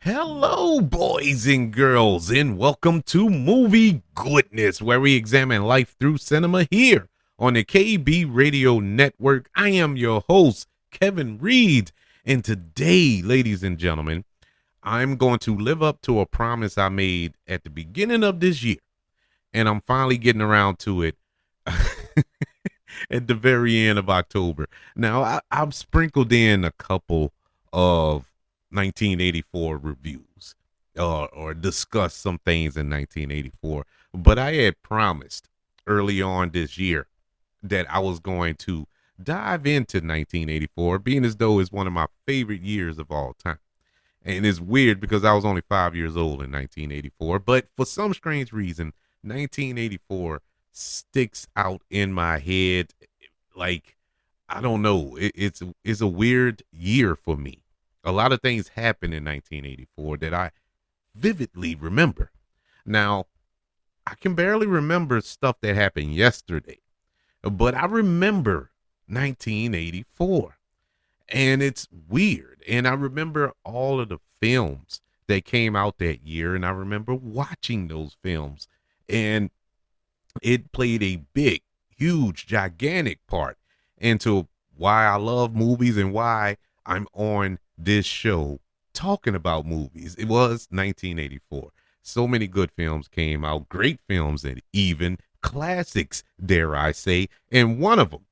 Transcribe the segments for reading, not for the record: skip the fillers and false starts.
Hello, boys and girls, and welcome to Movie Goodness, where we examine life through cinema here on the KB Radio Network. I am your host, Kevin Reed, and today, ladies and gentlemen, I'm going to live up to a promise I made at the beginning of this year, and I'm finally getting around to it at the very end of October. Now, I've sprinkled in a couple of 1984 reviews or discussed some things in 1984, but I had promised early on this year that I was going to dive into 1984, being as though it's one of my favorite years of all time. And it's weird because I was only 5 years old in 1984, but for some strange reason, 1984 sticks out in my head. Like, I don't know, it's a weird year for me. A lot of things happened in 1984 that I vividly remember. Now, I can barely remember stuff that happened yesterday, but I remember 1984. And it's weird. And I remember all of the films that came out that year, and I remember watching those films. And it played a big, huge, gigantic part into why I love movies and why I'm on this show talking about movies. It was 1984. So many good films came out, great films, and even classics, dare I say. And one of them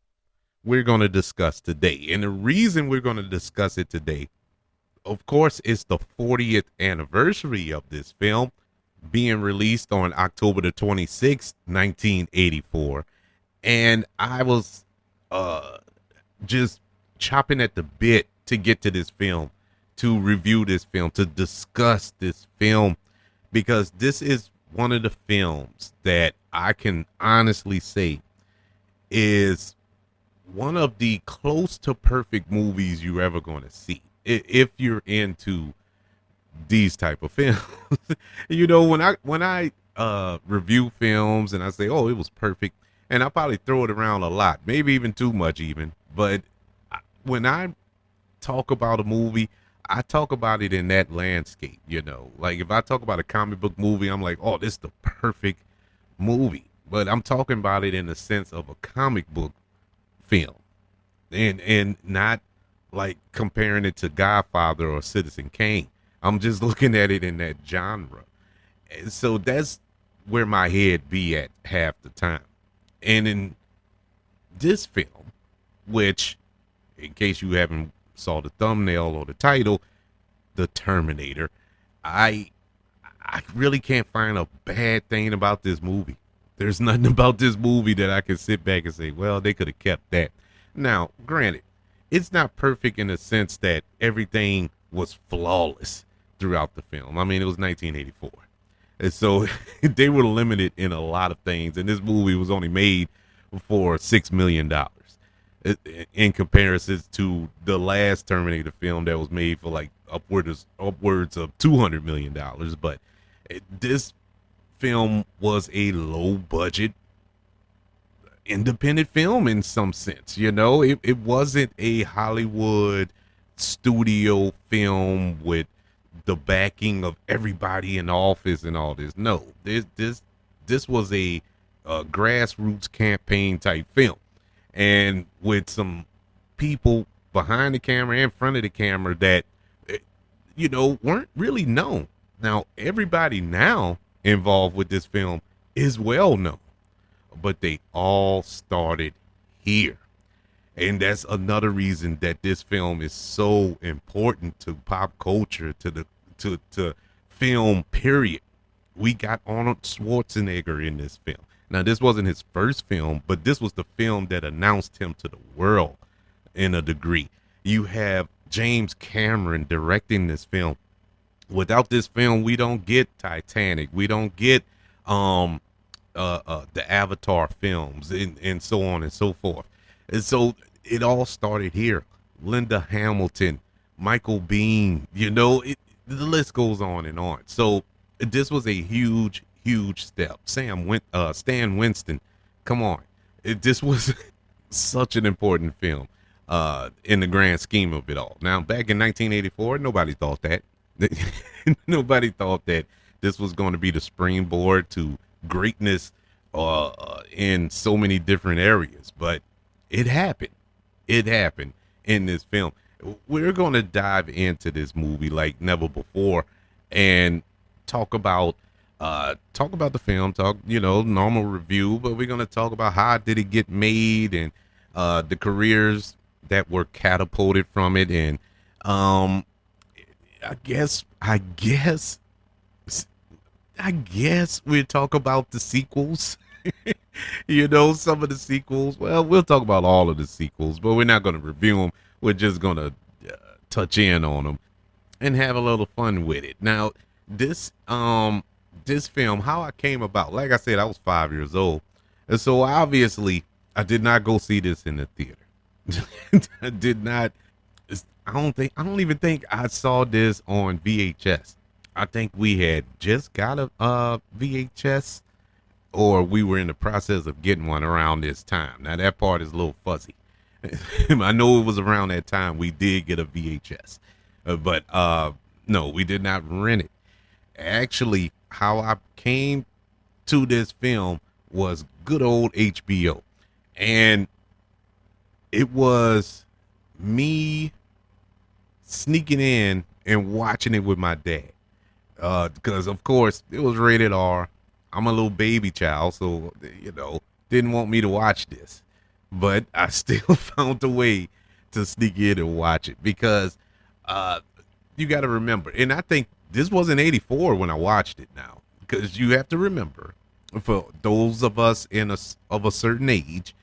we're going to discuss today. And the reason we're going to discuss it today, of course, is the 40th anniversary of this film being released on October the 26th, 1984. And I was just chopping at the bit to get to this film, to review this film, to discuss this film, because this is one of the films that I can honestly say is one of the close to perfect movies you're ever going to see if you're into these type of films. You know, when I review films and I say, oh, it was perfect, and I probably throw it around a lot, maybe even too much even, but when I talk about a movie, I talk about it in that landscape. You know, like if I talk about a comic book movie, I'm like, oh, this is the perfect movie, but I'm talking about it in the sense of a comic book film, and not like comparing it to Godfather or Citizen Kane. I'm just looking at it in that genre. And so that's where my head be at half the time. And in this film, which, in case you haven't saw the thumbnail or the title, The Terminator, I really can't find a bad thing about this movie. There's nothing about this movie that I can sit back and say, well, they could have kept that. Now, granted, it's not perfect in the sense that everything was flawless throughout the film. I mean, it was 1984. And so they were limited in a lot of things. And this movie was only made for $6 million in comparison to the last Terminator film that was made for like upwards of $200 million. But this film was a low budget independent film in some sense. You know, it wasn't a Hollywood studio film with the backing of everybody in the office and all this. No, this was a grassroots campaign type film, and with some people behind the camera and in front of the camera that you know weren't really known. Now everybody now involved with this film is well known, but they all started here. And that's another reason that this film is so important to pop culture, to the to film period. We got Arnold Schwarzenegger in this film. Now this wasn't his first film, but this was the film that announced him to the world in a degree. You have James Cameron directing this film. Without this film, we don't get Titanic. We don't get the Avatar films and so on and so forth. And so it all started here. Linda Hamilton, Michael Biehn, you know, the list goes on and on. So this was a huge, huge step. Stan Winston, come on. This was such an important film in the grand scheme of it all. Now, back in 1984, nobody thought that. Nobody thought that this was going to be the springboard to greatness in so many different areas, but it happened. It happened in this film. We're going to dive into this movie like never before and talk about the film, talk, normal review, but we're going to talk about how did it get made and the careers that were catapulted from it, and um I guess we'll talk about the sequels. Some of the sequels. Well, we'll talk about all of the sequels, but we're not going to review them. We're just going to touch in on them and have a little fun with it. Now, this film, how I came about, like I said, I was 5 years old, and so obviously I did not go see this in the theater. I did not. I don't even think I saw this on VHS. I think we had just got a VHS, or we were in the process of getting one around this time. Now that part is a little fuzzy. I know it was around that time we did get a VHS, but no, we did not rent it. Actually, how I came to this film was good old HBO, and it was me sneaking in and watching it with my dad. Because of course it was rated R. I'm a little baby child, so didn't want me to watch this, but I still found a way to sneak in and watch it because uh, you got to remember, and I think this was in '84 when I watched it. Now, because you have to remember, for those of us of a certain age,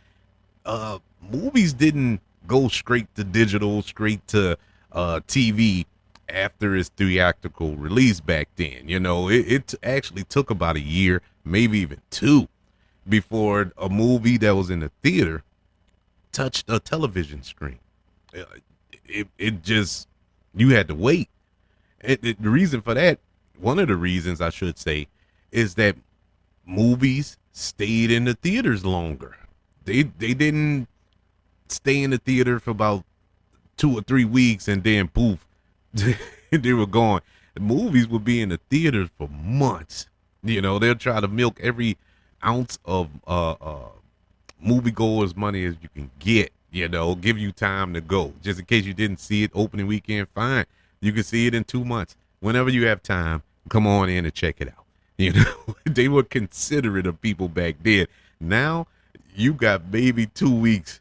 movies didn't go straight to digital, straight to TV after its theatrical release back then. It actually took about a year, maybe even two, before a movie that was in the theater touched a television screen. Uh, it just, you had to wait. The reason for that, one of the reasons I should say, is that movies stayed in the theaters longer. They didn't stay in the theater for about 2 or 3 weeks and then poof, they were gone. The movies would be in the theaters for months. They'll try to milk every ounce of moviegoers' money as you can get. Give you time to go. Just in case you didn't see it opening weekend, fine. You can see it in 2 months. Whenever you have time, come on in and check it out. They were considerate of people back then. Now you got maybe 2 weeks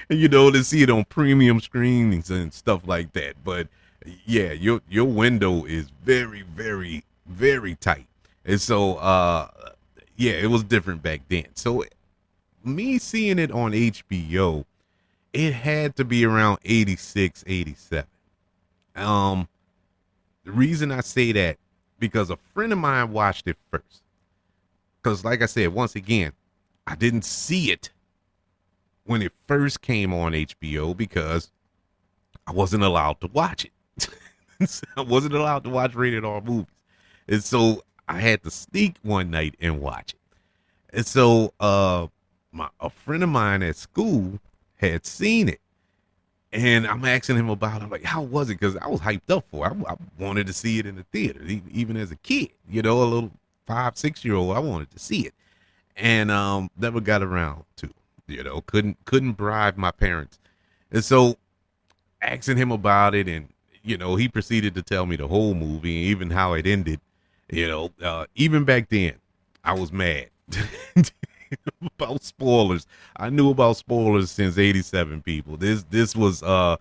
to see it on premium screenings and stuff like that. But yeah, your window is very, very, very tight. And so yeah, it was different back then. So me seeing it on HBO, it had to be around 86, 87. The reason I say that, because a friend of mine watched it first. Because like I said, once again, I didn't see it when it first came on HBO because I wasn't allowed to watch it. I wasn't allowed to watch rated R movies. And so I had to sneak one night and watch it. And so a friend of mine at school had seen it. And I'm asking him about it. I'm like, how was it? Because I was hyped up for it. I wanted to see it in the theater, even as a kid, a little 5, 6 year old. I wanted to see it. And never got around to, couldn't bribe my parents. And so asking him about it, and he proceeded to tell me the whole movie and even how it ended. Even back then, I was mad about spoilers. I knew about spoilers since '87. People, this was a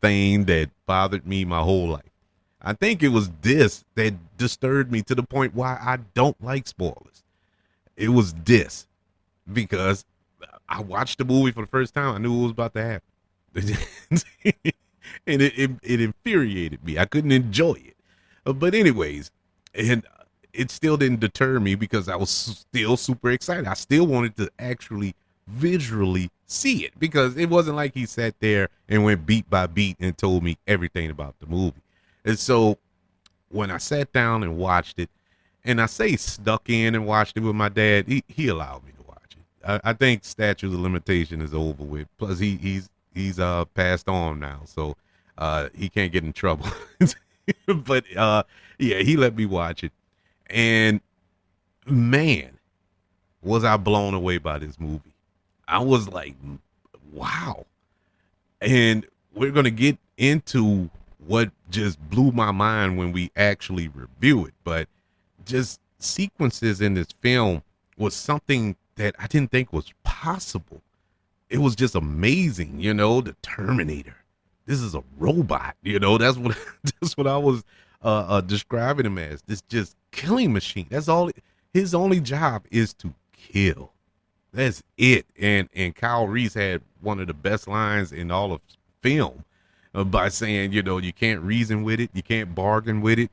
thing that bothered me my whole life. I think it was this that disturbed me to the point why I don't like spoilers. It was this, because I watched the movie for the first time. I knew what was about to happen. And it infuriated me. I couldn't enjoy it. But anyways, and it still didn't deter me because I was still super excited. I still wanted to actually visually see it, because it wasn't like he sat there and went beat by beat and told me everything about the movie. And so when I sat down and watched it, and I say stuck in and watched it with my dad, he allowed me to watch it. I think statute of limitation is over with. Plus he's passed on now, so He can't get in trouble. But yeah, he let me watch it. And man, was I blown away by this movie. I was like, wow. And we're going to get into what just blew my mind when we actually review it. But just sequences in this film was something that I didn't think was possible. It was just amazing, the Terminator. This is a robot, that's what that's what I was describing him as. This just killing machine. That's all. His only job is to kill. That's it. And Kyle Reese had one of the best lines in all of film by saying, you can't reason with it, you can't bargain with it.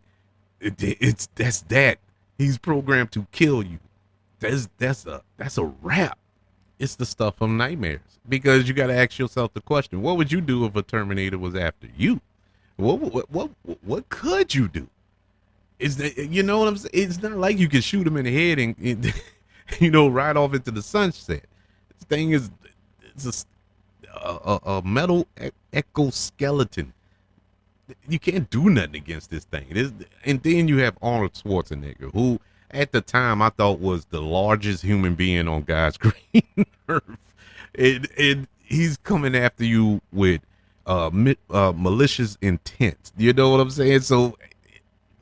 That's that. He's programmed to kill you. That's a wrap. It's the stuff from nightmares, because you got to ask yourself the question: what would you do if a Terminator was after you? What could you do? Is that, what I'm saying? It's not like you can shoot him in the head and ride off into the sunset. This thing is, it's a metal exoskeleton. You can't do nothing against this thing. And then you have Arnold Schwarzenegger, who at the time I thought was the largest human being on God's green earth. And he's coming after you with malicious intent. You know what I'm saying? So,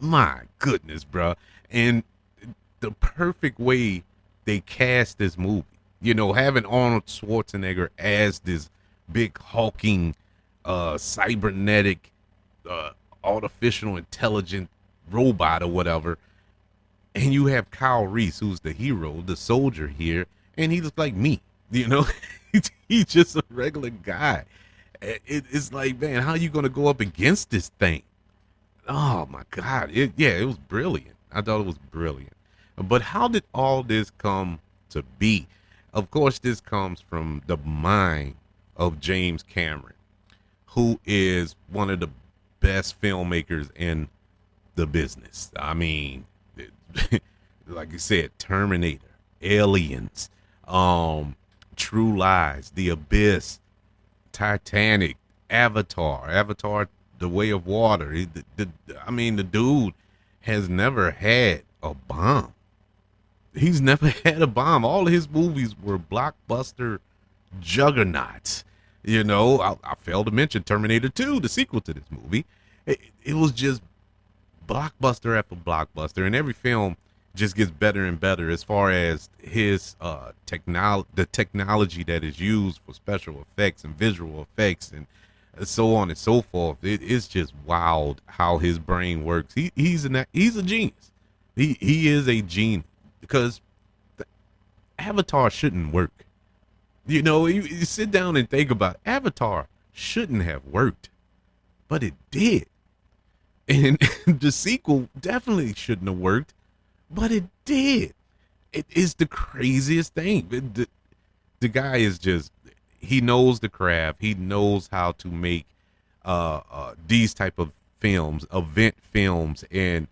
my goodness, bro. And the perfect way they cast this movie, having Arnold Schwarzenegger as this big hulking, cybernetic, artificial intelligent robot or whatever, and you have Kyle Reese, who's the hero, the soldier here, and he looks like me, he's just a regular guy. It's like, man, how are you gonna go up against this thing? Oh my God. It was brilliant. I thought it was brilliant. But how did all this come to be? Of course, this comes from the mind of James Cameron, who is one of the best filmmakers in the business. I mean, like you said, Terminator, Aliens, True Lies, The Abyss, Titanic, Avatar, The Way of Water. The dude has never had a bomb. He's never had a bomb. All of his movies were blockbuster juggernauts. I failed to mention Terminator 2, the sequel to this movie. It was just blockbuster after blockbuster, and every film just gets better and better as far as his the technology that is used for special effects and visual effects and so on and so forth. It's just wild how his brain works. He's a genius. He is a genius, because Avatar shouldn't work. You sit down and think about it. Avatar shouldn't have worked, but it did. And the sequel definitely shouldn't have worked, but it did. It is the craziest thing. The guy is just, he knows the craft. He knows how to make these type of films, event films, and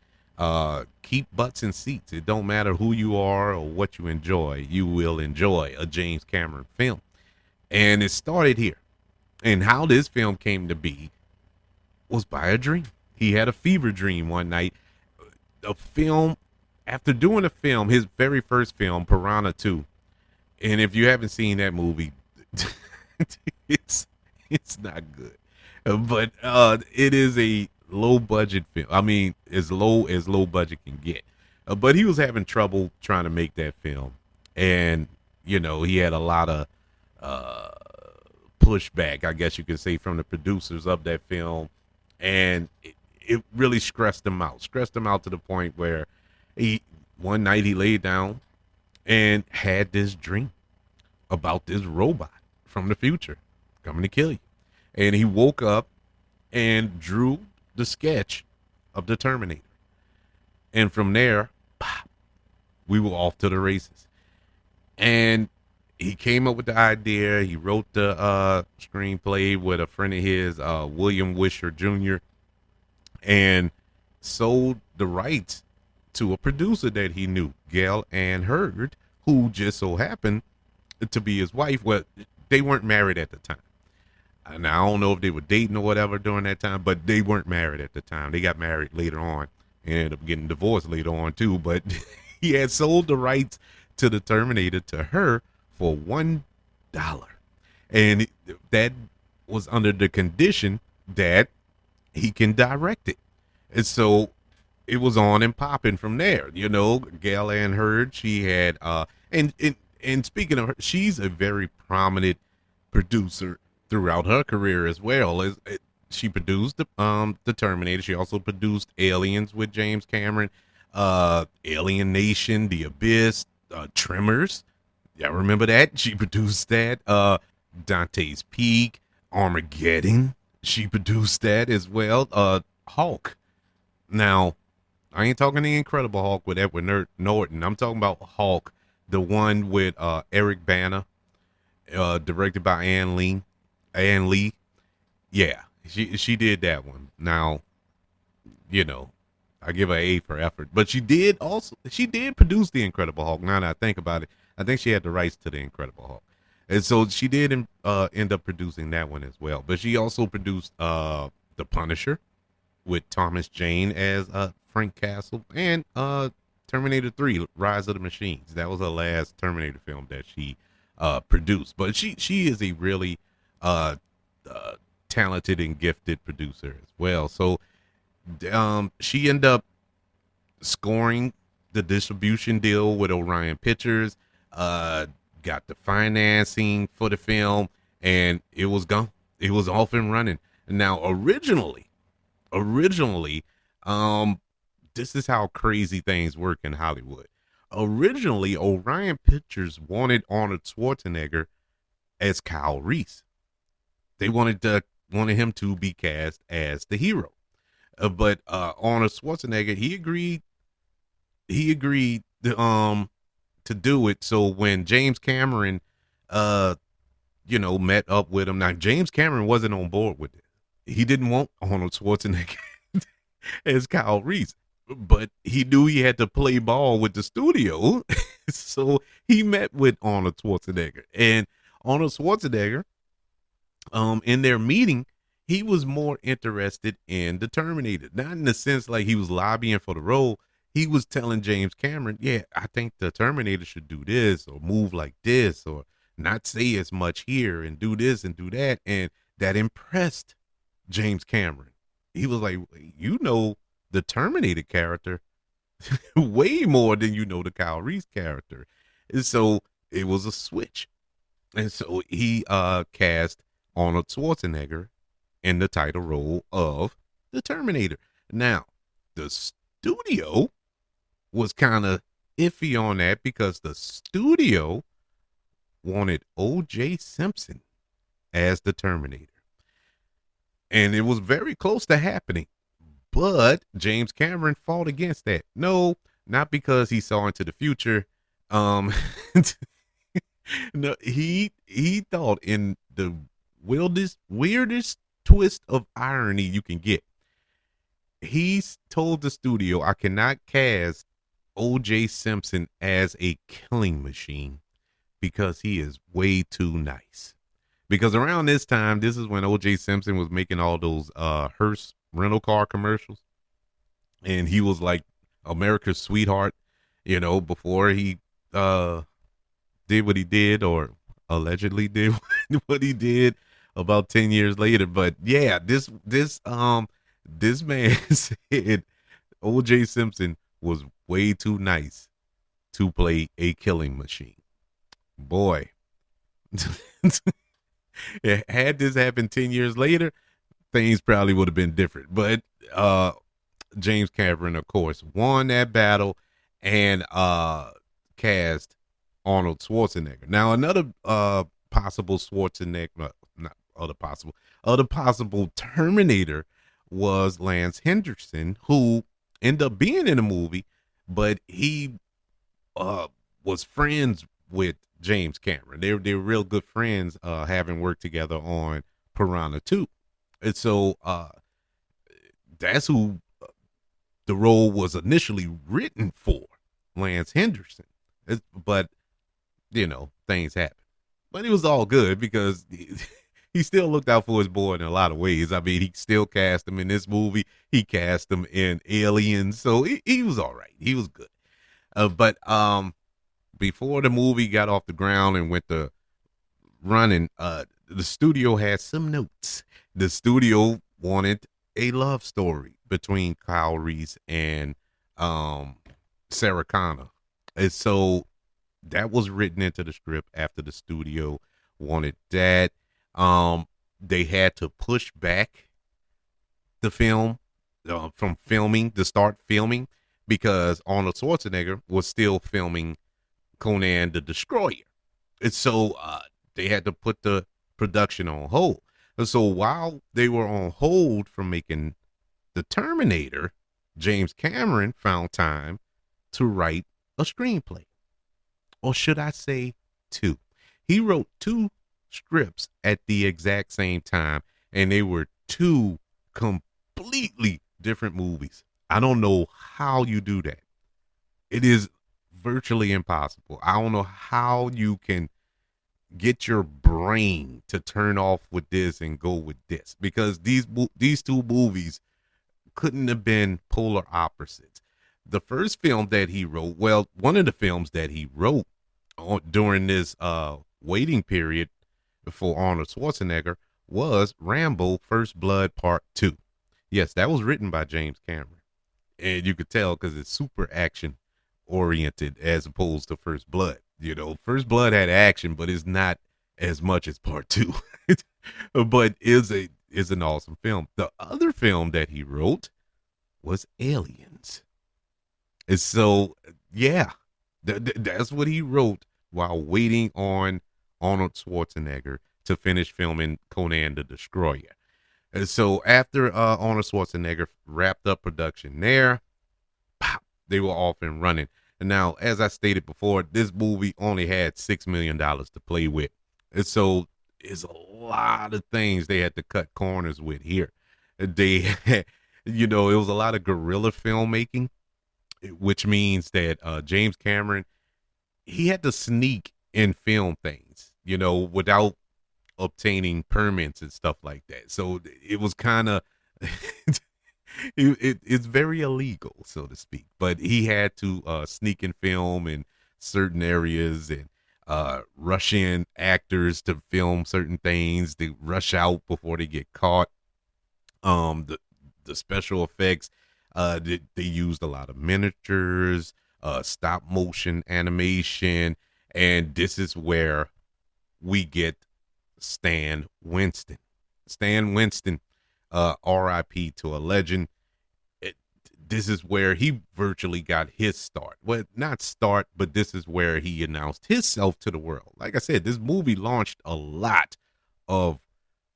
keep butts in seats. It don't matter who you are or what you enjoy. You will enjoy a James Cameron film. And it started here. And how this film came to be was by a dream. He had a fever dream one night. A film, after doing a film, his very first film, Piranha 2. And if you haven't seen that movie, it's not good. But it is a low budget film. I mean, as low budget can get. But he was having trouble trying to make that film. And, he had a lot of pushback, I guess you could say, from the producers of that film. And it really stressed him out to the point where one night he laid down and had this dream about this robot from the future coming to kill you. And he woke up and drew the sketch of the Terminator. And from there, pop, we were off to the races. And he came up with the idea. He wrote the screenplay with a friend of his, William Wisher Jr., and sold the rights to a producer that he knew, Gail Ann Hurd, who just so happened to be his wife. Well, they weren't married at the time. And I don't know if they were dating or whatever during that time, but they weren't married at the time. They got married later on and ended up getting divorced later on too. But he had sold the rights to the Terminator to her for $1, and that was under the condition that he can direct it. And so it was on and popping from there. You know, Gail Ann Hurd, she had and speaking of her, she's a very prominent producer throughout her career as well. As she produced the Terminator, she also produced Aliens with James Cameron, Alien Nation, The Abyss, Tremors. Yeah, remember that? She produced that. Dante's Peak, Armageddon. She produced that as well. Hulk. Now, I ain't talking the Incredible Hulk with Edward Norton. I'm talking about Hulk, the one with Eric Bana, directed by Ann Lee. Ann Lee. Yeah, she did that one. Now, you know, I give her A for effort. But she did produce the Incredible Hulk. Now that I think about it, I think she had the rights to the Incredible Hulk. And so she did end up producing that one as well. But she also produced The Punisher with Thomas Jane as Frank Castle, and Terminator 3 Rise of the Machines. That was her last Terminator film that she produced. But she is a really uh, uh, talented and gifted producer as well. So she ended up scoring the distribution deal with Orion Pictures, got the financing for the film, and it was gone. It was off and running. Now, originally, um, this is how crazy things work in Hollywood. Originally, Orion Pictures wanted Schwarzenegger as Kyle Reese. They wanted him to be cast as the hero. But Arnold Schwarzenegger, he agreed to do it. So when James Cameron uh met up with him. Now James Cameron wasn't on board with it. He didn't want Arnold Schwarzenegger as Kyle Reese, but he knew he had to play ball with the studio. So he met with Arnold Schwarzenegger, and Arnold Schwarzenegger, in their meeting, he was more interested in the Terminator. Not in the sense like he was lobbying for the role. He was telling James Cameron, yeah, I think the Terminator should do this or move like this or not say as much here and do this and do that. And that impressed James Cameron. He was like, you know, the Terminator character way more than you know the Kyle Reese character. And so it was a switch. And so he cast Arnold Schwarzenegger in the title role of the Terminator. Now, the studio was kind of iffy on that because the studio wanted O.J. Simpson as the Terminator. And it was very close to happening. But James Cameron fought against that. No, not because he saw into the future. Um no, he thought in the weirdest twist of irony you can get. He's told the studio, I cannot cast O.J. Simpson as a killing machine because he is way too nice. Because around this time, this is when O.J. Simpson was making all those Hearst rental car commercials, and he was like America's sweetheart, before he did what he did, or allegedly did what he did about 10 years later. But yeah, this man said O.J. Simpson was way too nice to play a killing machine. Boy. Had this happened 10 years later, things probably would have been different. But James Cameron, of course, won that battle and cast Arnold Schwarzenegger. Now, another possible Schwarzenegger, not other possible Terminator was Lance Henderson, who ended up being in the movie, but he was friends with James Cameron. They were real good friends, having worked together on Piranha 2. And so that's who the role was initially written for, Lance Henderson. But, things happen. But it was all good because he still looked out for his boy in a lot of ways. I mean, he still cast him in this movie. He cast him in Aliens, so he was all right. He was good. But before the movie got off the ground and went to running, the studio had some notes. The studio wanted a love story between Kyle Reese and um, Sarah Connor, and so that was written into the script after the studio wanted that. Um, they had to push back the film from filming to start filming because Arnold Schwarzenegger was still filming Conan the Destroyer. And so they had to put the production on hold. And so while they were on hold from making the Terminator, James Cameron found time to write a screenplay. Or should I say two? He wrote two scripts at the exact same time, and they were two completely different movies. I don't know how you do that. It is virtually impossible. I don't know how you can get your brain to turn off with this and go with this because these two movies couldn't have been polar opposites. The first film that he wrote, well, one of the films that he wrote during this waiting period for Arnold Schwarzenegger was Rambo: First Blood Part 2. Yes, that was written by James Cameron. And you could tell because it's super action oriented as opposed to First Blood. You know, First Blood had action, but it's not as much as Part 2. But is an awesome film. The other film that he wrote was Aliens. And so, yeah, that's what he wrote while waiting on Arnold Schwarzenegger to finish filming Conan the Destroyer. And so after Arnold Schwarzenegger wrapped up production there, pop, they were off and running. And now, as I stated before, this movie only had $6 million to play with. And so it's a lot of things they had to cut corners with here. They had, it was a lot of guerrilla filmmaking, which means that James Cameron, he had to sneak and film things, without obtaining permits and stuff like that. So it was kind of it's very illegal, so to speak. But he had to sneak and film in certain areas and rush in actors to film certain things. They rush out before they get caught. The special effects, they used a lot of miniatures, stop motion animation, and this is where we get Stan Winston. Stan Winston, R.I.P. to a legend. This is where he virtually got his start. Well, not start, but this is where he announced himself to the world. Like I said, this movie launched a lot of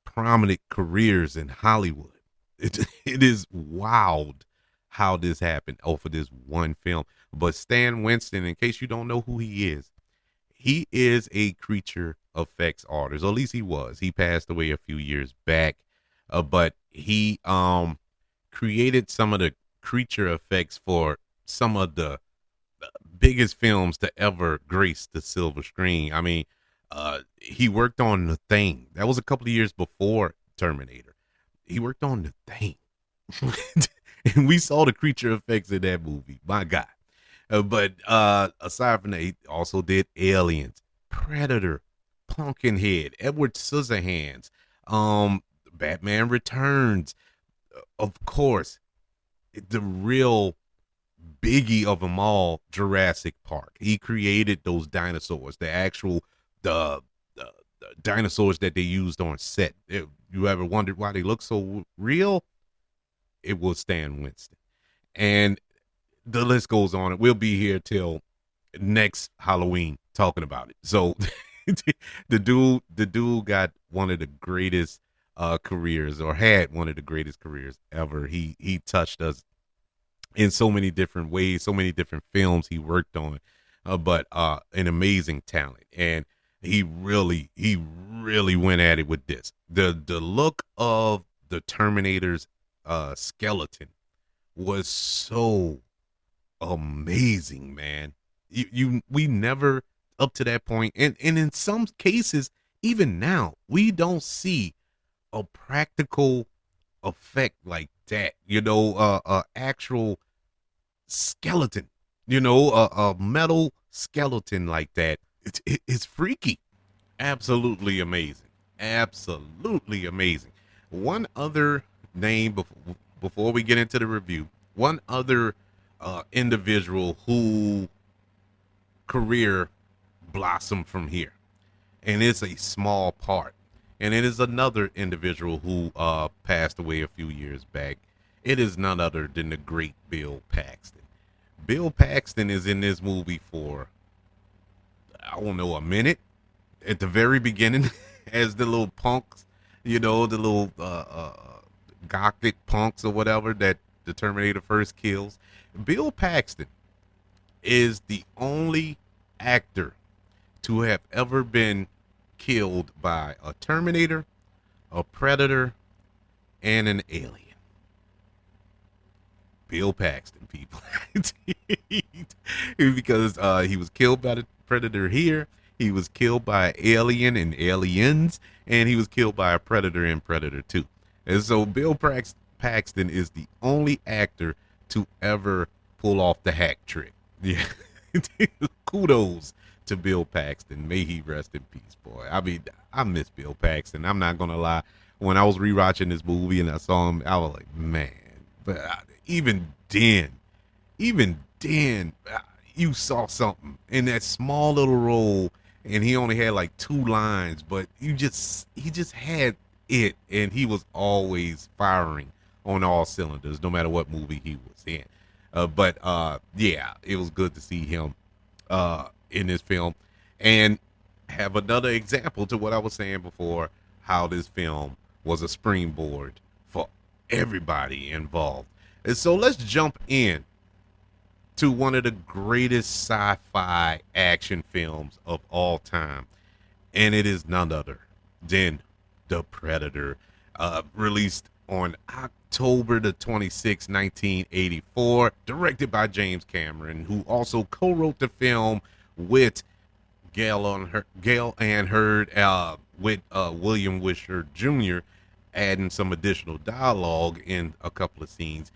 prominent careers in Hollywood. It is wild how this happened for this one film. But Stan Winston, in case you don't know who he is a creature effects artist, or at least he was. He passed away a few years back, but he created some of the creature effects for some of the biggest films to ever grace the silver screen. I mean, he worked on The Thing. That was a couple of years before Terminator. He worked on The Thing. And we saw the creature effects in that movie. My God. But aside from that, he also did Aliens, Predator, Pumpkinhead, Edward Scissorhands, Batman Returns. Of course, the real biggie of them all, Jurassic Park. He created those dinosaurs, the dinosaurs that they used on set. You ever wondered why they look so real? It was Stan Winston. And the list goes on. We'll be here till next Halloween talking about it. So the dude got one of the greatest careers, or had one of the greatest careers ever. He touched us in so many different ways, so many different films he worked on, but an amazing talent. And he really went at it with this. The look of the Terminator's skeleton was so amazing, man. We never up to that point, and in some cases even now, we don't see a practical effect like that. Actual skeleton, a metal skeleton like that. It's freaky. Absolutely amazing. Absolutely amazing. One other name before we get into the review, one other individual who career blossomed from here, and it's a small part. And it is another individual who passed away a few years back. It is none other than the great Bill Paxton. Bill Paxton is in this movie for, I don't know, a minute at the very beginning as the little punks, the little gothic punks or whatever that the Terminator first kills. Bill Paxton is the only actor to have ever been killed by a Terminator, a Predator, and an alien. Bill Paxton, people. Because he was killed by the Predator here, he was killed by an alien and aliens, and he was killed by a Predator in Predator 2. And so Bill Paxton is the only actor to ever pull off the hack trick. Yeah. Kudos to Bill Paxton. May he rest in peace, boy. I mean, I miss Bill Paxton. I'm not going to lie. When I was rewatching this movie and I saw him, I was like, man. But even then, you saw something in that small little role, and he only had like 2 lines, but he just had it, and he was always firing on all cylinders, no matter what movie he was in. But yeah, it was good to see him in this film, and have another example to what I was saying before, how this film was a springboard for everybody involved. And so let's jump in to one of the greatest sci-fi action films of all time, and it is none other than The Predator, released on October the 26th, 1984, directed by James Cameron, who also co-wrote the film with Gail Ann Hurd, with William Wisher Jr., adding some additional dialogue in a couple of scenes.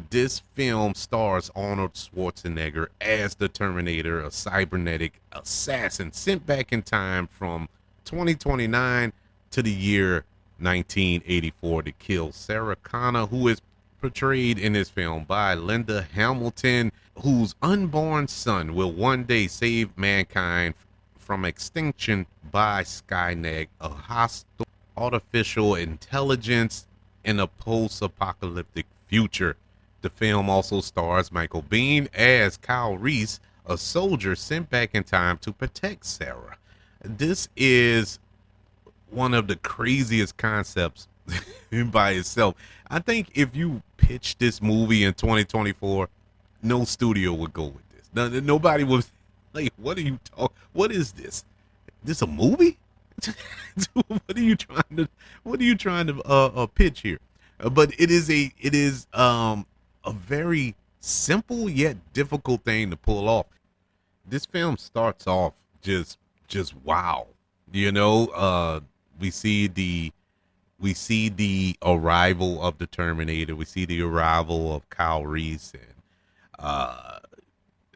This film stars Arnold Schwarzenegger as the Terminator, a cybernetic assassin sent back in time from 2029 to the year 1984 to kill Sarah Connor, who is portrayed in this film by Linda Hamilton, whose unborn son will one day save mankind from extinction by Skynet, a hostile artificial intelligence in a post-apocalyptic future. The film also stars Michael Biehn as Kyle Reese, a soldier sent back in time to protect Sarah. This is one of the craziest concepts by itself. I think if you pitched this movie in 2024, no studio would go with this. Nobody was like, "What are you talking? What is this? This a movie? What are you trying to pitch here?" But it is a very simple yet difficult thing to pull off. This film starts off just wow. We see the arrival of the Terminator. We see the arrival of Kyle Reese, and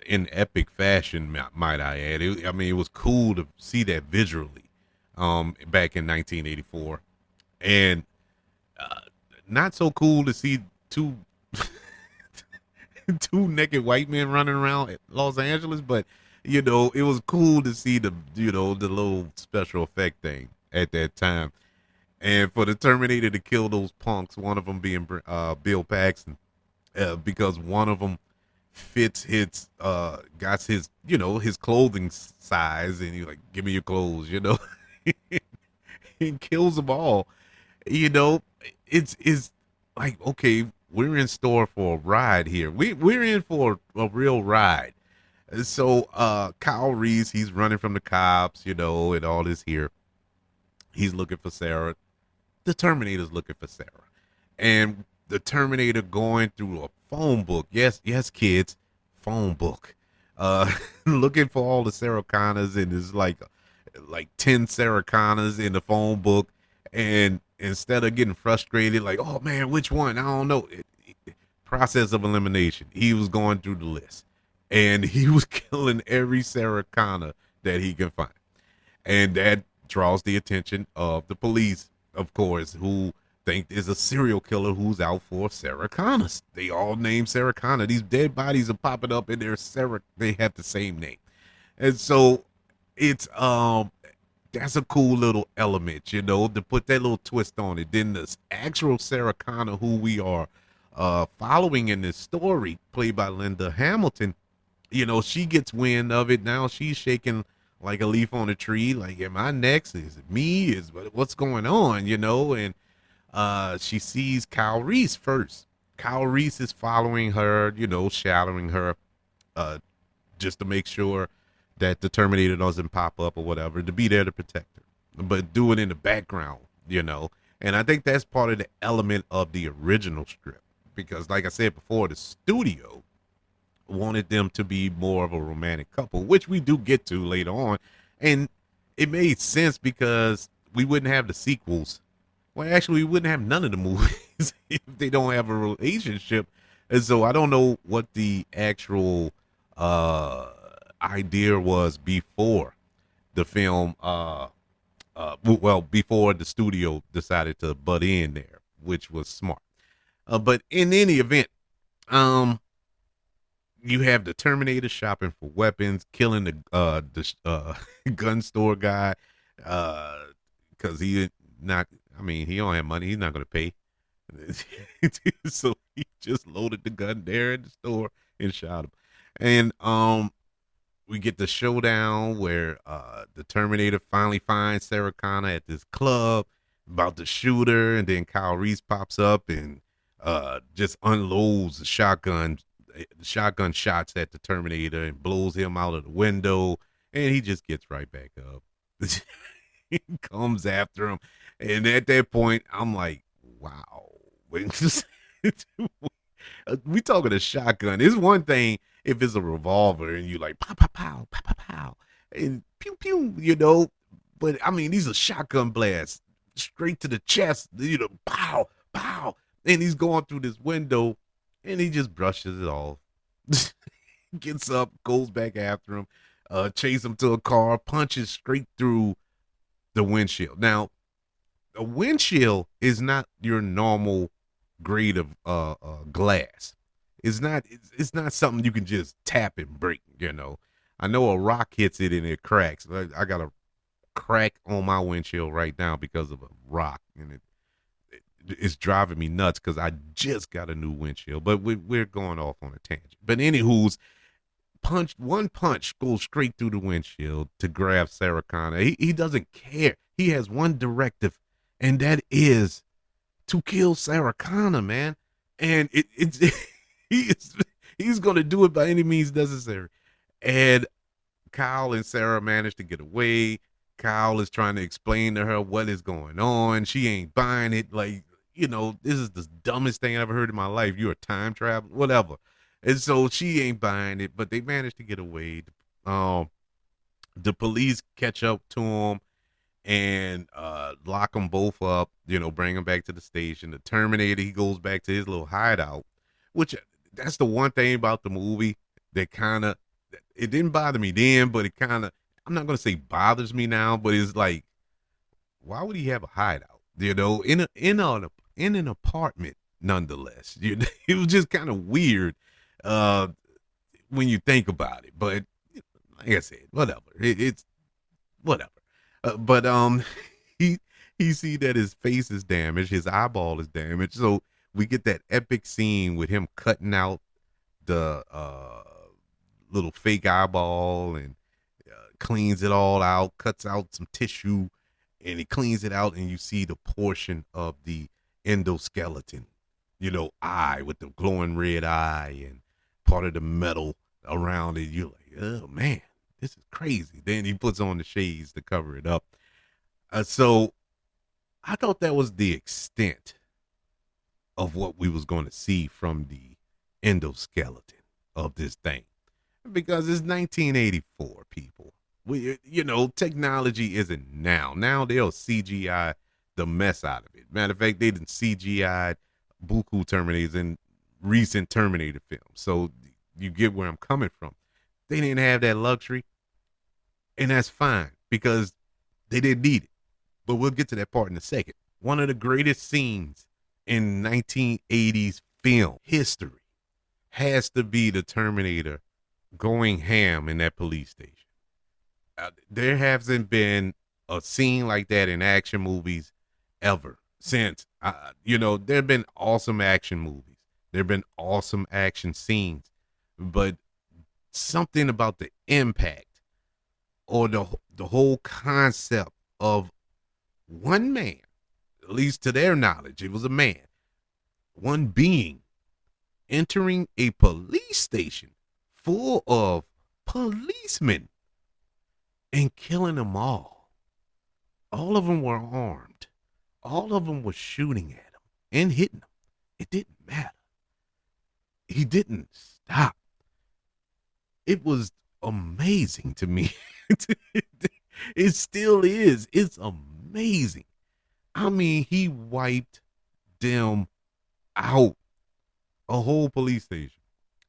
in epic fashion, might I add. It was cool to see that visually back in 1984, and not so cool to see two naked white men running around Los Angeles, but it was cool to see the little special effect thing at that time. And for the Terminator to kill those punks, one of them being Bill Paxton, because one of them fits got his clothing size, and he's like, "Give me your clothes," He kills them all. It's like, okay, we're in store for a ride here. We're in for a real ride. So Kyle Reese, he's running from the cops, and all this here. He's looking for Sarah. The Terminator's looking for Sarah. And the Terminator going through a phone book. Yes, kids, phone book. Looking for all the Sarah Connors, and it's like like 10 Sarah Connors in the phone book, and instead of getting frustrated, like, oh man, which one? I don't know. Process of elimination. He was going through the list, and he was killing every Sarah Connor that he can find, and that draws the attention of the police, of course, who think there's a serial killer who's out for Sarah Connor. They all name Sarah Connor. These dead bodies are popping up, and they're Sarah. They have the same name, and so it's that's a cool little element, to put that little twist on it. Then the actual Sarah Connor, who we are following in this story, played by Linda Hamilton, she gets wind of it. Now she's shaking like a leaf on a tree. Like, am I next? Is it me? Is what's going on? And she sees Kyle Reese first. Kyle Reese is following her, shadowing her, uh, just to make sure that the Terminator doesn't pop up or whatever, to be there to protect her, but do it in the background. And I think that's part of the element of the original script, because, like I said before, the studio wanted them to be more of a romantic couple, which we do get to later on. And it made sense because we wouldn't have the sequels. Well, actually, we wouldn't have none of the movies if they don't have a relationship. And so I don't know what the actual uh, idea was before the film, well, before the studio decided to butt in there, which was smart. But in any event, um, you have the Terminator shopping for weapons, killing the gun store guy, because he not. I mean, he don't have money. He's not going to pay. So he just loaded the gun there in the store and shot him. And we get the showdown where the Terminator finally finds Sarah Connor at this club, about to shoot her, and then Kyle Reese pops up and just unloads the shotgun shots at the Terminator and blows him out of the window, and he just gets right back up. He comes after him, and at that point, I'm like, wow. We talking a shotgun. It's one thing if it's a revolver and you like pow pow pow pow pow pow and pew pew, But I mean, these are shotgun blasts straight to the chest, pow pow, and he's going through this window, and he just brushes it off. Gets up, goes back after him, chase him to a car, punches straight through the windshield. Now, a windshield is not your normal grade of glass. It's not something you can just tap and break. I know a rock hits it and it cracks. I got a crack on my windshield right now because of a rock, and it's driving me nuts because I just got a new windshield. But we're going off on a tangent. But anywho's, one punch goes straight through the windshield to grab Sarah Connor. He doesn't care. He has one directive, and that is to kill Sarah Connor, man. And it's he's gonna do it by any means necessary. And Kyle and Sarah manage to get away. Kyle is trying to explain to her what is going on. She ain't buying it. Like, this is the dumbest thing I ever heard in my life. You're a time traveler, whatever. And so she ain't buying it, but they managed to get away. The police catch up to him and lock them both up, bring them back to the station. The Terminator, he goes back to his little hideout, which that's the one thing about the movie that kind of, it didn't bother me then, but it kind of, I'm not going to say bothers me now, but it's like, why would he have a hideout, in an apartment nonetheless? It was just kind of weird when you think about it, but like I said, whatever. It's whatever. But he he see that his face is damaged, his eyeball is damaged, so we get that epic scene with him cutting out the little fake eyeball and cleans it all out, cuts out some tissue, and he cleans it out, and you see the portion of the endoskeleton, eye with the glowing red eye and part of the metal around it. You're like, oh man, this is crazy. Then he puts on the shades to cover it up. So I thought that was the extent of what we was going to see from the endoskeleton of this thing, because it's 1984, people. Technology isn't now. Now they'll CGI the mess out of it. Matter of fact, they didn't CGI buku Terminators in recent Terminator films. So you get where I'm coming from. They didn't have that luxury, and that's fine because they didn't need it. But we'll get to that part in a second. One of the greatest scenes in 1980s film history has to be the Terminator going ham in that police station. There hasn't been a scene like that in action movies ever since. There have been awesome action movies. There have been awesome action scenes, but something about the impact or the whole concept of one man, at least to their knowledge, it was a man, one being entering a police station full of policemen and killing them all. All of them were armed. All of them were shooting at him and hitting him. It didn't matter. He didn't stop. It was amazing to me. It still is. It's amazing. I mean, he wiped them out, a whole police station.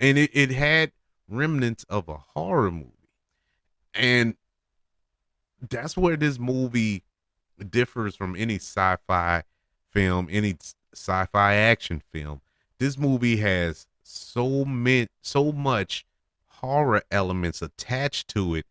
And it had remnants of a horror movie. And that's where this movie differs from any sci-fi film, any sci-fi action film. This movie has so much horror elements attached to it.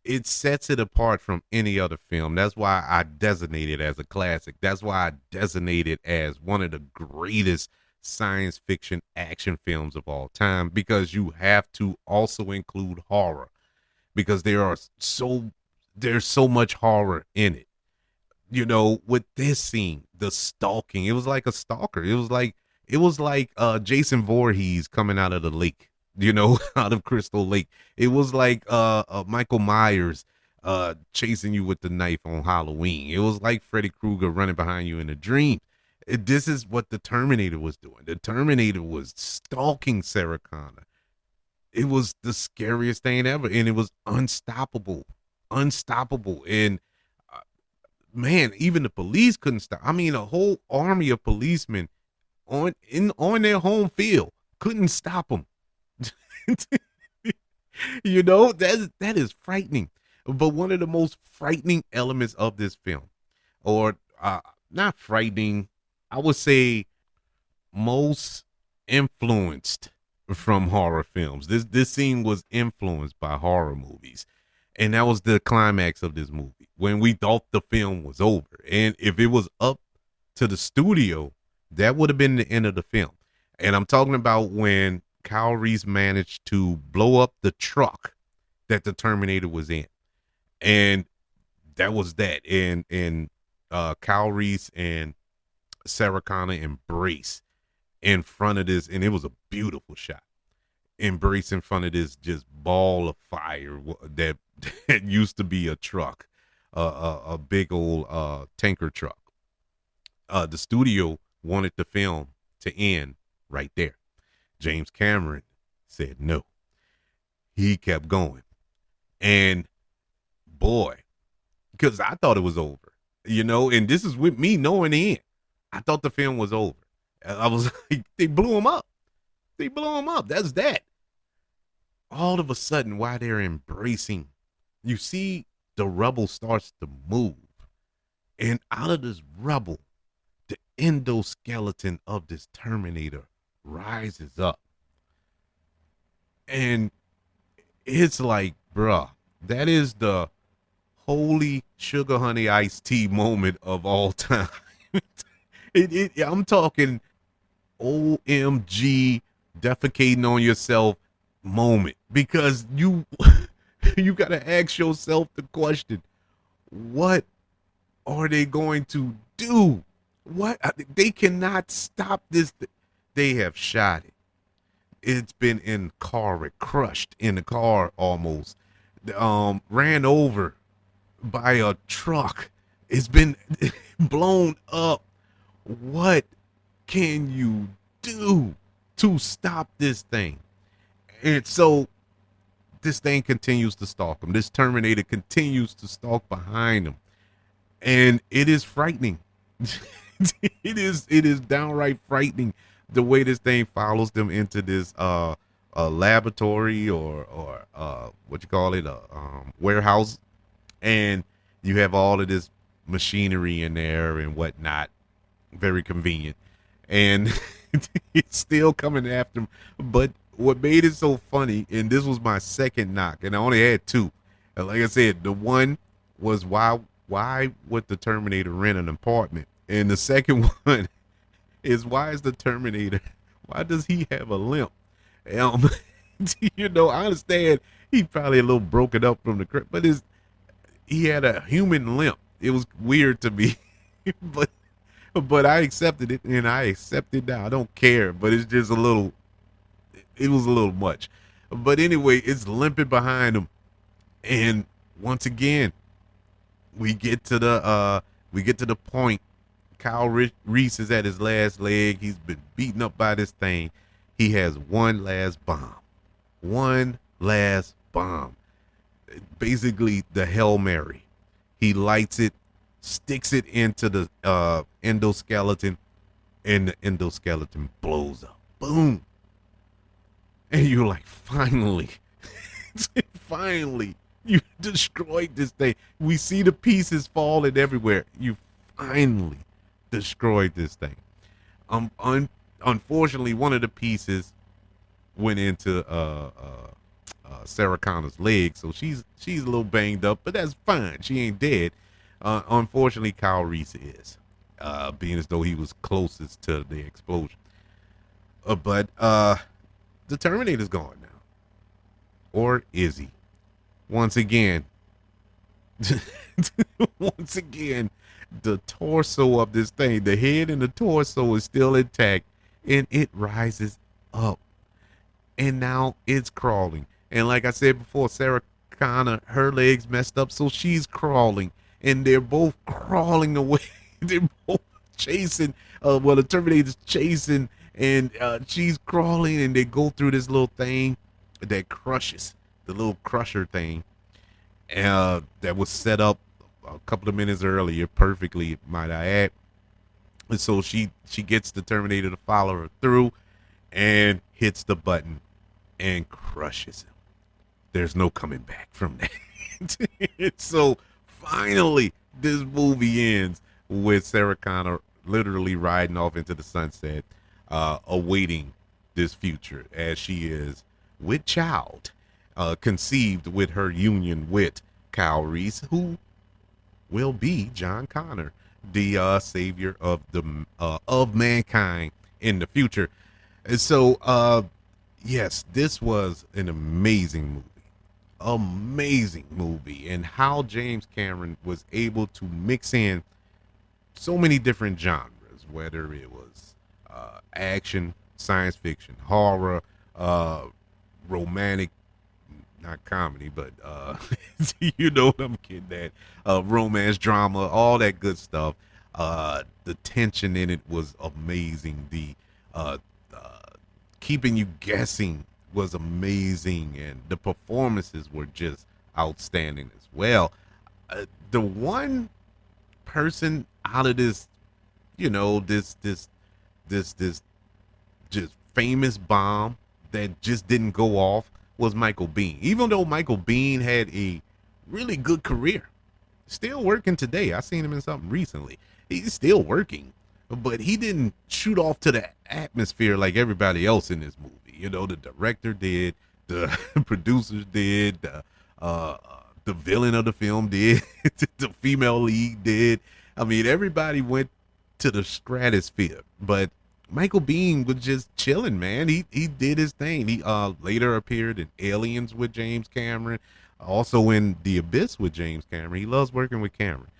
It sets it apart from any other film. That's why I designate it as a classic. That's why I designate it as one of the greatest science fiction action films of all time, because you have to also include horror, because there's so much horror in it. With this scene, the stalking, it was like a stalker. It was like Jason Voorhees coming out of the lake, out of Crystal Lake. It was like Michael Myers chasing you with the knife on Halloween. It was like Freddy Krueger running behind you in a dream. This is what the Terminator was doing. The Terminator was stalking Sarah Connor. It was the scariest thing ever, and it was unstoppable. And man, even the police couldn't stop. I mean, a whole army of policemen on their home field couldn't stop them. That is frightening. But one of the most frightening elements of this film, or not frightening, I would say most influenced from horror films. This scene was influenced by horror movies. And that was the climax of this movie, when we thought the film was over. And if it was up to the studio, that would have been the end of the film. And I'm talking about when Kyle Reese managed to blow up the truck that the Terminator was in. And that was that. And Kyle Reese and Sarah Connor embrace in front of this. And it was a beautiful shot. Embrace in front of this just ball of fire that used to be a truck, a big old tanker truck. The studio wanted the film to end right there. James Cameron said no. He kept going. And boy, because I thought it was over, and this is with me knowing the end. I thought the film was over. I was like, they blew him up. That's that. All of a sudden, while they're embracing, you see the rubble starts to move. And out of this rubble, the endoskeleton of this Terminator rises up. And it's like, bruh, that is the holy sugar honey iced tea moment of all time. I'm talking OMG defecating on yourself moment, because you got to ask yourself the question, what are they going to do? What? They cannot stop this. They have shot it. It's been in car wreck, crushed in the car almost, ran over by a truck. It's been blown up. What can you do to stop this thing? And so this thing continues to stalk him. This Terminator continues to stalk behind him, and it is frightening. It is downright frightening the way this thing follows them into this laboratory or what you call it, warehouse, and you have all of this machinery in there and whatnot. Very convenient, and it's still coming after him. But what made it so funny, and this was my second knock, and I only had two. And like I said, the one was why would the Terminator rent an apartment, and the second one is why is the Terminator, why does he have a limp? Um, I understand he's probably a little broken up from the crib, but he had a human limp. It was weird to me, but I accepted it, and I accept it now. I don't care, but it's just a little. It was a little much, but anyway, it's limping behind him, and once again, we get to the point. Kyle Reese is at his last leg. He's been beaten up by this thing. He has one last bomb. One last bomb. Basically, the Hail Mary. He lights it, sticks it into the endoskeleton, and the endoskeleton blows up. Boom. And you're like, finally, finally, you destroyed this thing. We see the pieces falling everywhere. You finally destroyed this thing. Unfortunately, one of the pieces went into Sarah Connor's leg, so she's a little banged up, but that's fine. She ain't dead. Unfortunately, Kyle Reese is, being as though he was closest to the explosion. But the Terminator's gone now, or is he? Once again, once again, the torso of this thing, the head and the torso is still intact, and it rises up, and now it's crawling. And like I said before, Sarah Connor, her legs messed up, so she's crawling, and they're both crawling away. They're both chasing. The Terminator's chasing, and she's crawling, and they go through this little thing that crushes, the little crusher thing, that was set up a couple of minutes earlier, perfectly, might I add. And so she gets the Terminator to follow her through, and hits the button, and crushes him. There's no coming back from that. So finally, this movie ends with Sarah Connor literally riding off into the sunset, awaiting this future as she is with child, conceived with her union with Kyle Reese, who will be John Connor, the savior of mankind in the future. And so, yes, this was an amazing movie, and how James Cameron was able to mix in so many different genres, whether it was action, science fiction, horror, romantic, not comedy, but you know what I'm getting at, romance, drama, all that good stuff. The tension in it was amazing. The keeping you guessing was amazing, and the performances were just outstanding as well. The one person out of this, this just famous bomb that just didn't go off was Michael Biehn. Even though Michael Biehn had a really good career, still working today. I seen him in something recently. He's still working, but he didn't shoot off to the atmosphere like everybody else in this movie. The director did, the producers did, the villain of the film did, the female lead did. I mean, everybody went to the stratosphere, but Michael Biehn was just chilling, man. He did his thing. He later appeared in Aliens with James Cameron, also in The Abyss with James Cameron. He loves working with Cameron.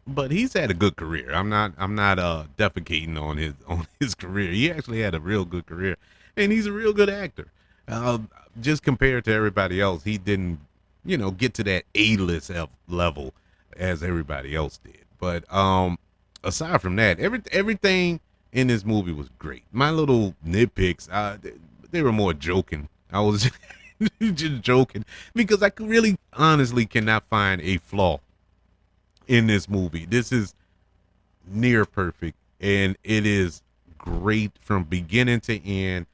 But he's had a good career. I'm not defecating on his career. He actually had a real good career, and he's a real good actor. Just compared to everybody else, he didn't, get to that A-list level as everybody else did. But aside from that, everything in this movie was great. My little nitpicks, they were more joking. I was Just joking, because I really honestly cannot find a flaw in this movie. This is near perfect, and it is great from beginning to end.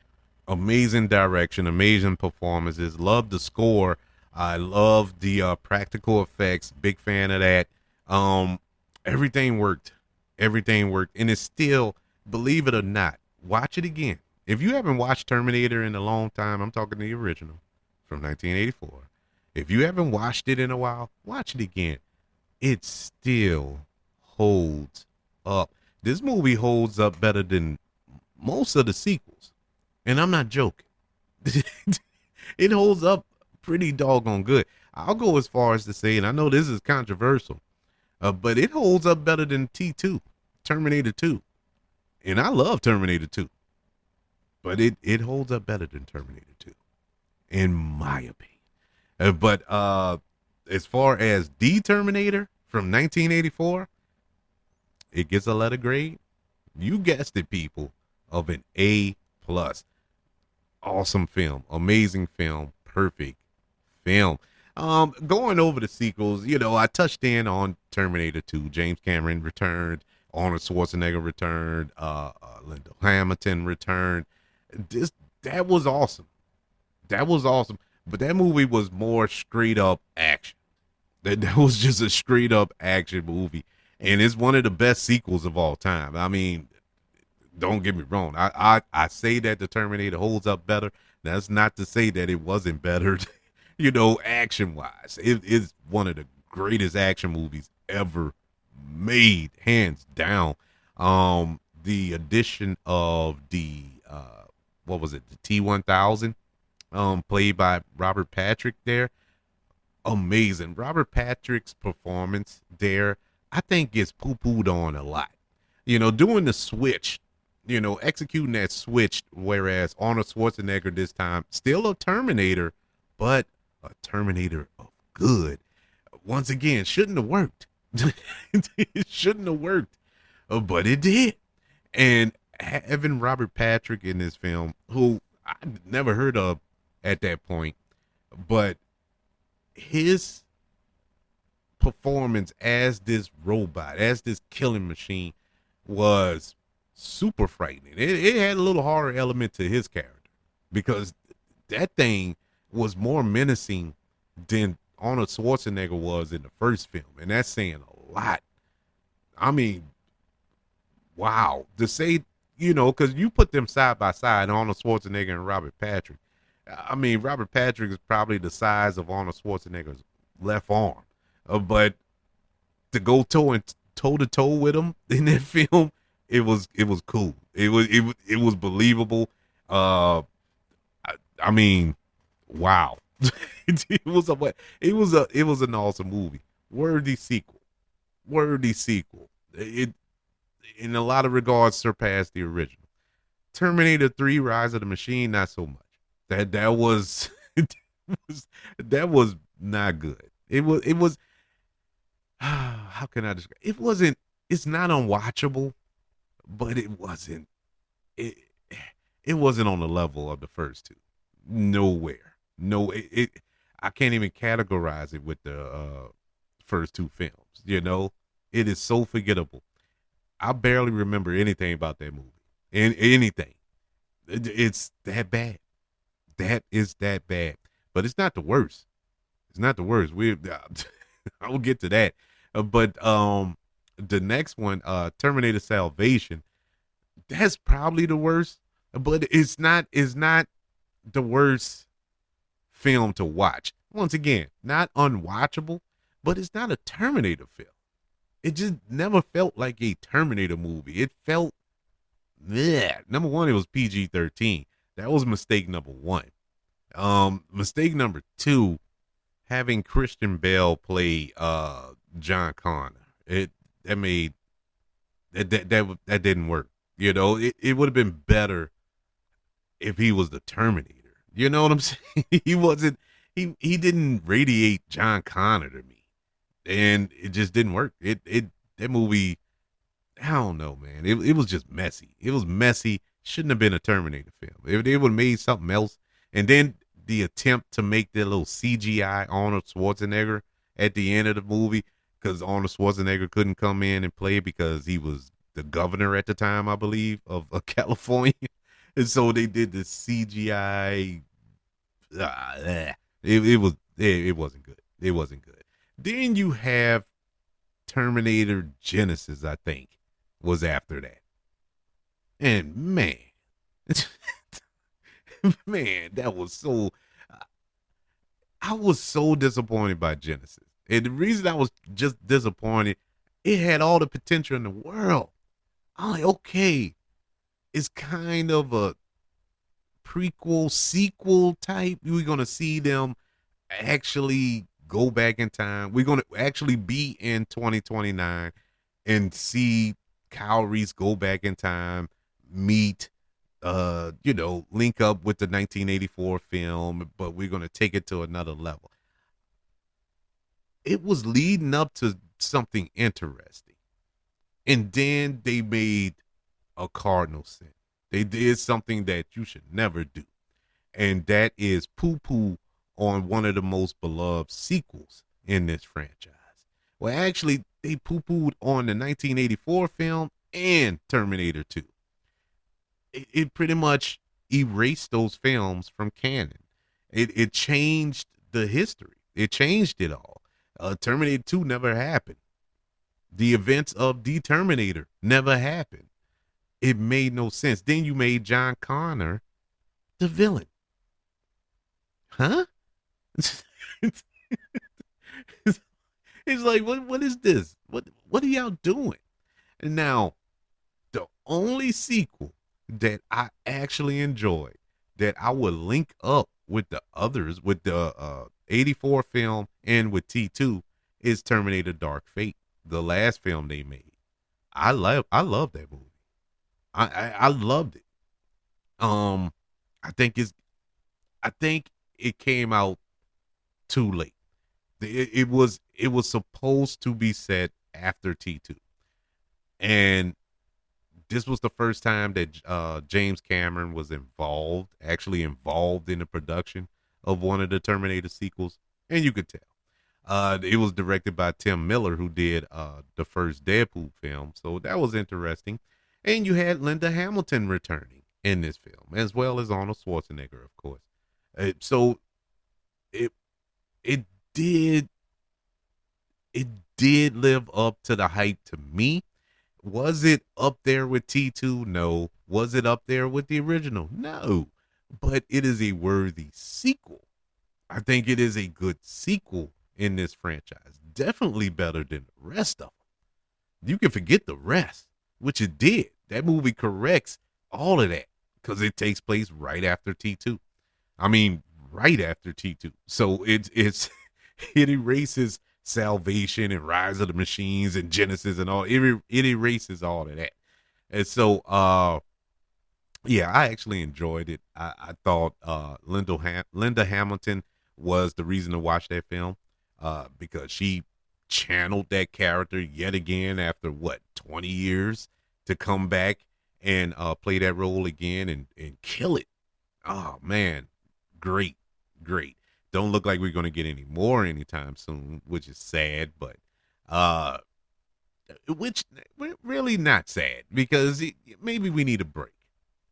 Amazing direction, amazing performances. Love the score. I love the practical effects. Big fan of that. Um, everything worked. Everything worked, and it's still, believe it or not, watch it again. If you haven't watched Terminator in a long time, I'm talking the original from 1984. If you haven't watched it in a while, watch it again. It still holds up. This movie holds up better than most of the sequels, and I'm not joking. It holds up pretty doggone good. I'll go as far as to say, and I know this is controversial, but it holds up better than T2, Terminator 2. And I love Terminator 2, but it holds up better than Terminator 2, in my opinion. But as far as the Terminator from 1984, it gets a letter grade. You guessed it, people, of an A plus. Awesome film, amazing film, perfect film. Going over the sequels, I touched in on Terminator 2. James Cameron returned. Arnold Schwarzenegger returned. Linda Hamilton returned. That was awesome. That was awesome. But that movie was more straight up action. That was just a straight up action movie, and it's one of the best sequels of all time. I mean, don't get me wrong. I say that the Terminator holds up better. That's not to say that it wasn't better, action wise. It is one of the greatest action movies ever made, hands down. The addition of the what was it, the T-1000, played by Robert Patrick there. Amazing. Robert Patrick's performance there, I think, gets poo-pooed on a lot. Doing the switch, executing that switch, whereas Arnold Schwarzenegger this time, still a Terminator, but a Terminator of good. Once again, shouldn't have worked. It shouldn't have worked, but it did. And having Robert Patrick in this film, who I never heard of at that point, but his performance as this robot, as this killing machine, was super frightening. It had a little horror element to his character, because that thing was more menacing than Arnold Schwarzenegger was in the first film, and that's saying a lot. I mean, wow. To say, because you put them side by side, Arnold Schwarzenegger and Robert Patrick. I mean, Robert Patrick is probably the size of Arnold Schwarzenegger's left arm, but to go toe to toe with him in that film, it was cool. It was believable. I mean, wow. it was an awesome movie. Worthy sequel. It, in a lot of regards, surpassed the original. Terminator 3: Rise of the Machine, not so much. That was that was not good. It was how can I describe? It's not unwatchable, but it it wasn't on the level of the first two. Nowhere. No, I can't even categorize it with the first two films. It is so forgettable. I barely remember anything about that movie. And anything. It's that bad. That is that bad. But it's not the worst. It's not the worst. I will get to that. But the next one, Terminator Salvation, that's probably the worst. But it's not the worst film to watch. Once again, not unwatchable, but it's not a Terminator film. It just never felt like a Terminator movie. It felt, yeah. Number one, it was PG-13. That was mistake number one. Mistake number two, having Christian Bale play John Connor. That didn't work. It would have been better if he was the Terminator. You know what I'm saying? He didn't radiate John Connor to me. And it just didn't work. That movie, I don't know, man. It was just messy. It was messy. Shouldn't have been a Terminator film. If they would have made something else, and then the attempt to make that little CGI Arnold Schwarzenegger at the end of the movie, because Arnold Schwarzenegger couldn't come in and play because he was the governor at the time, I believe, of California. And so they did the CGI. It wasn't good. It wasn't good. Then you have Terminator Genesis, I think, was after that. And man, man, that was so. I was so disappointed by Genesis, and the reason I was just disappointed, it had all the potential in the world. I'm like, okay, it's kind of a prequel, sequel type. We're gonna see them actually go back in time. We're gonna actually be in 2029 and see Kyle Reese go back in time, meet, link up with the 1984 film, but we're gonna take it to another level. It was leading up to something interesting, and then they made a cardinal sin. They did something that you should never do, and that is poo poo on one of the most beloved sequels in this franchise. Well, actually, they poo pooed on the 1984 film and Terminator 2. It pretty much erased those films from canon. It changed the history, it changed it all. Terminator 2 never happened. The events of the Terminator never happened. It made no sense. Then you made John Connor the villain. Huh? It's like, what is this? What are y'all doing? And now, the only sequel that I actually enjoyed, that I would link up with the others, with the 84 film and with T2, is Terminator Dark Fate, the last film they made. I love that movie. I loved it. Um, I think it's I think it came out too late. It was supposed to be set after T2, and this was the first time that James Cameron was actually involved in the production of one of the Terminator sequels, and you could tell. It was directed by Tim Miller, who did the first Deadpool film, so that was interesting. And you had Linda Hamilton returning in this film, as well as Arnold Schwarzenegger, of course. So it it did it did live up to the hype to me. Was it up there with T2? No. Was it up there with the original? No. But it is a worthy sequel. I think it is a good sequel in this franchise. Definitely better than the rest of them. You can forget the rest, which it did. That movie corrects all of that because it takes place right after T2. I mean, right after T2. So it's it erases Salvation and Rise of the Machines and Genesis and all. It erases all of that. And so yeah, I actually enjoyed it. I thought Linda Hamilton was the reason to watch that film, because she channeled that character yet again after what, 20 years, to come back and play that role again and kill it. Oh man, great, great. Don't look like we're going to get any more anytime soon, which is sad, but which really not sad, because maybe we need a break.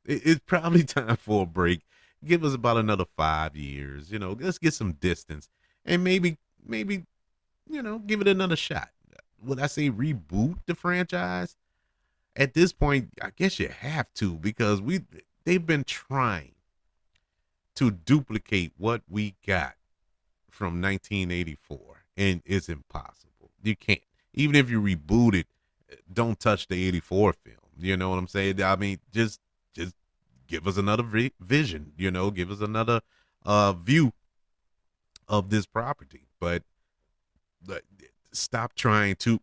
It's probably time for a break. Give us about another 5 years. Let's get some distance, and maybe give it another shot. Would I say reboot the franchise? At this point, I guess you have to, because they've been trying to duplicate what we got from 1984, and it's impossible. You can't. Even if you reboot it, don't touch the 84 film. You know what I'm saying? I mean, just give us another vision. Give us another view of this property. But stop trying to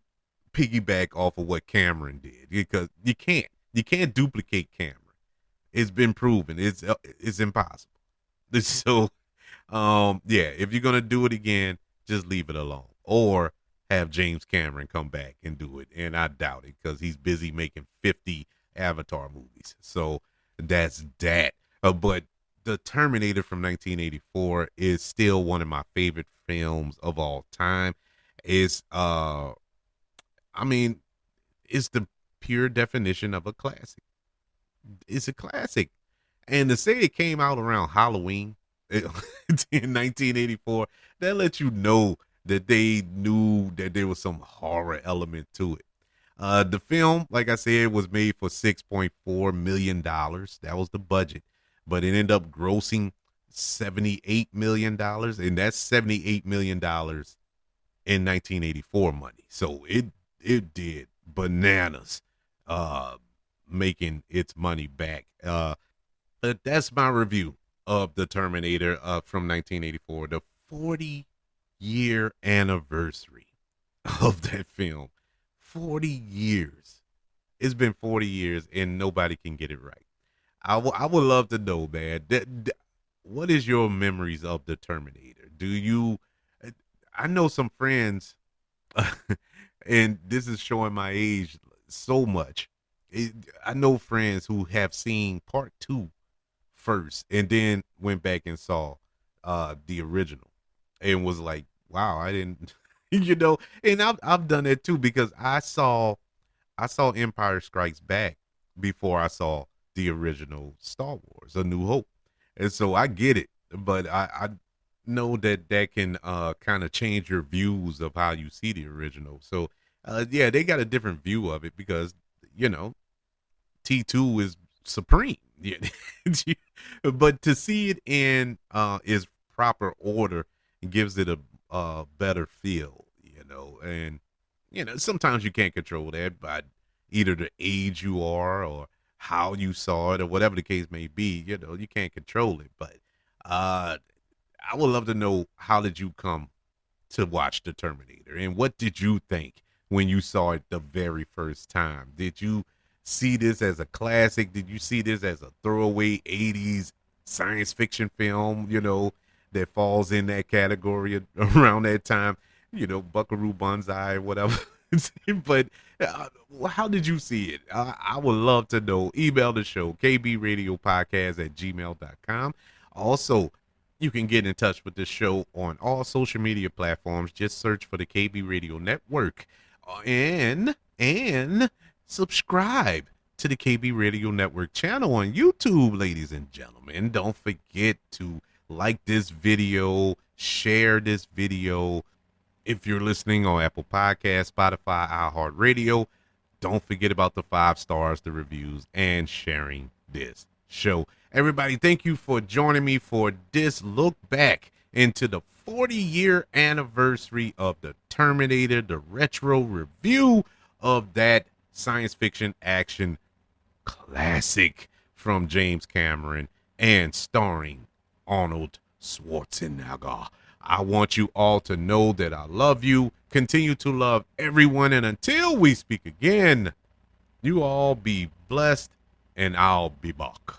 piggyback off of what Cameron did, because you can't. You can't duplicate Cameron. It's been proven. It's impossible. So, yeah, if you're gonna do it again, just leave it alone, or have James Cameron come back and do it. And I doubt it, because he's busy making 50 Avatar movies. So that's that. But the Terminator from 1984 is still one of my favorite films of all time. It's I mean, it's the pure definition of a classic. It's a classic. And to say it came out around Halloween in 1984, that lets you know that they knew that there was some horror element to it. The film, like I said, was made for $6.4 million. That was the budget, but it ended up grossing $78 million, and that's $78 million in 1984 money. So it did bananas, uh, making its money back. But that's my review of the Terminator from 1984, the 40-year anniversary of that film. 40 years. It's been 40 years and nobody can get it right. I would love to know, man. What is your memories of the Terminator? Do you? I know some friends, and this is showing my age so much. It, I know friends who have seen part two first and then went back and saw the original and was like, wow, I didn't and I've done that too because I saw Empire Strikes Back before I saw the original Star Wars, A New Hope. And so I get it, but I know that that can kind of change your views of how you see the original. So yeah, they got a different view of it because you know T2 is supreme. Yeah. But to see it in its proper order gives it a better feel, and sometimes you can't control that by either the age you are or how you saw it or whatever the case may be. You can't control it. But I would love to know, how did you come to watch the Terminator, and what did you think when you saw it the very first time? Did you see this as a classic? Did you see this as a throwaway 80s science fiction film, that falls in that category around that time? Buckaroo Banzai, whatever. But how did you see it? I would love to know. Email the show, kbradiopodcast@gmail.com. Also, you can get in touch with the show on all social media platforms. Just search for the KB Radio Network and subscribe to the KB Radio Network channel on YouTube, ladies and gentlemen. Don't forget to like this video, share this video. If you're listening on Apple Podcasts, Spotify, iHeartRadio, don't forget about the 5 stars, the reviews, and sharing this show. Everybody, thank you for joining me for this look back into the 40-year anniversary of the Terminator, the retro review of that science fiction action classic from James Cameron and starring Arnold Schwarzenegger. I want you all to know that I love you. Continue to love everyone. And until we speak again, you all be blessed and I'll be back.